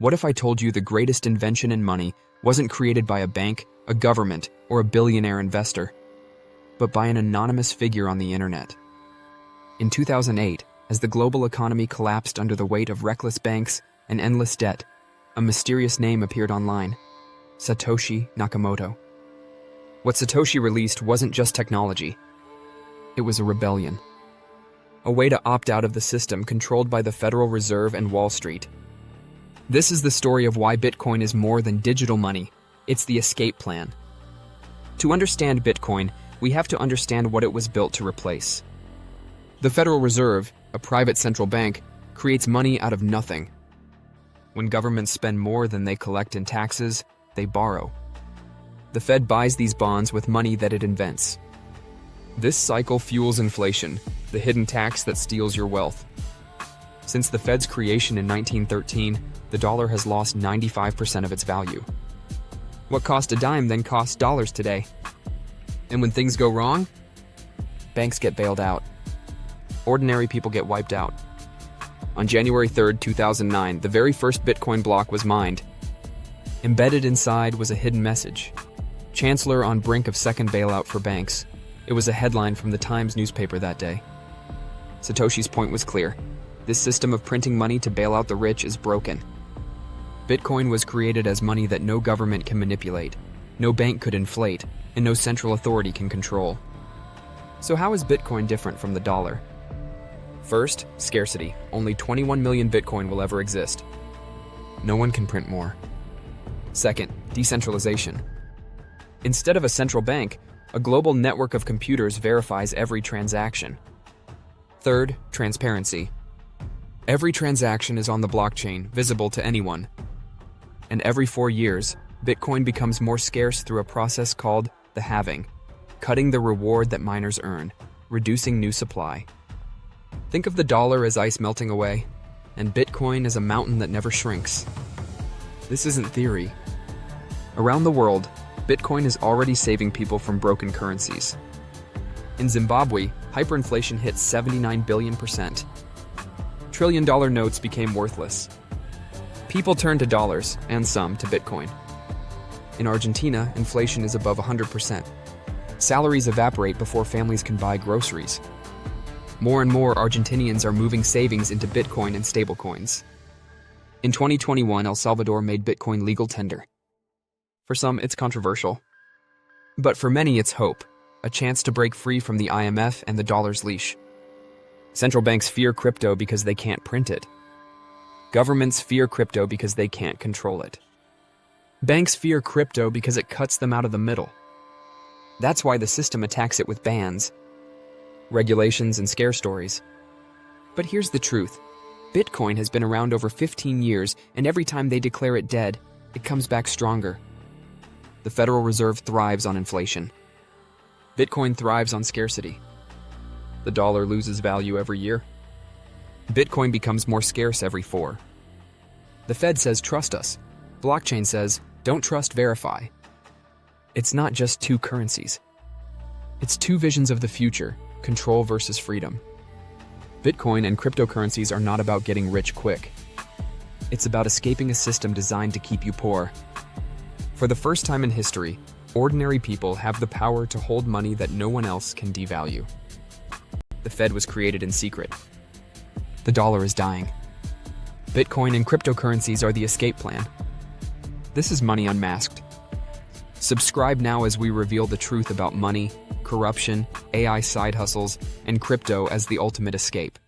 What if I told you the greatest invention in money wasn't created by a bank, a government, or a billionaire investor, but by an anonymous figure on the internet? In 2008, as the global economy collapsed under the weight of reckless banks and endless debt, a mysterious name appeared online: Satoshi Nakamoto. What Satoshi released wasn't just technology. It was a rebellion. A way to opt out of the system controlled by the Federal Reserve and Wall Street. This is the story of why Bitcoin is more than digital money. It's the escape plan. To understand Bitcoin, we have to understand what it was built to replace. The Federal Reserve, a private central bank, creates money out of nothing. When governments spend more than they collect in taxes, they borrow. The Fed buys these bonds with money that it invents. This cycle fuels inflation, the hidden tax that steals your wealth. Since the Fed's creation in 1913, the dollar has lost 95% of its value. What cost a dime then costs dollars today. And when things go wrong, banks get bailed out. Ordinary people get wiped out. On January 3rd, 2009, the very first Bitcoin block was mined. Embedded inside was a hidden message: Chancellor on brink of second bailout for banks. It was a headline from the Times newspaper that day. Satoshi's point was clear: this system of printing money to bail out the rich is broken. Bitcoin was created as money that no government can manipulate, no bank could inflate, and no central authority can control. So how is Bitcoin different from the dollar? First, scarcity. Only 21 million Bitcoin will ever exist. No one can print more. Second, decentralization. Instead of a central bank, a global network of computers verifies every transaction. Third, transparency. Every transaction is on the blockchain, visible to anyone. And every 4 years, Bitcoin becomes more scarce through a process called the halving, cutting the reward that miners earn, reducing new supply. Think of the dollar as ice melting away, and Bitcoin as a mountain that never shrinks. This isn't theory. Around the world, Bitcoin is already saving people from broken currencies. In Zimbabwe, hyperinflation hit 79 billion%. Trillion-dollar notes became worthless. People turned to dollars, and some to Bitcoin. In Argentina, inflation is above 100%. Salaries evaporate before families can buy groceries. More and more Argentinians are moving savings into Bitcoin and stablecoins. In 2021, El Salvador made Bitcoin legal tender. For some, it's controversial. But for many, it's hope, a chance to break free from the IMF and the dollar's leash. Central banks fear crypto because they can't print it. Governments fear crypto because they can't control it. Banks fear crypto because it cuts them out of the middle. That's why the system attacks it with bans, regulations, and scare stories. But here's the truth. Bitcoin has been around over 15 years, and every time they declare it dead, it comes back stronger. The Federal Reserve thrives on inflation. Bitcoin thrives on scarcity. The dollar loses value every year. Bitcoin becomes more scarce every 4. The Fed says trust us. Blockchain says don't trust, verify. It's not just two currencies. It's two visions of the future, control versus freedom. Bitcoin and cryptocurrencies are not about getting rich quick. It's about escaping a system designed to keep you poor. For the first time in history, ordinary people have the power to hold money that no one else can devalue. The Fed was created in secret. The dollar is dying. Bitcoin and cryptocurrencies are the escape plan. This is Money Unmasked. Subscribe now as we reveal the truth about money, corruption, AI side hustles, and crypto as the ultimate escape.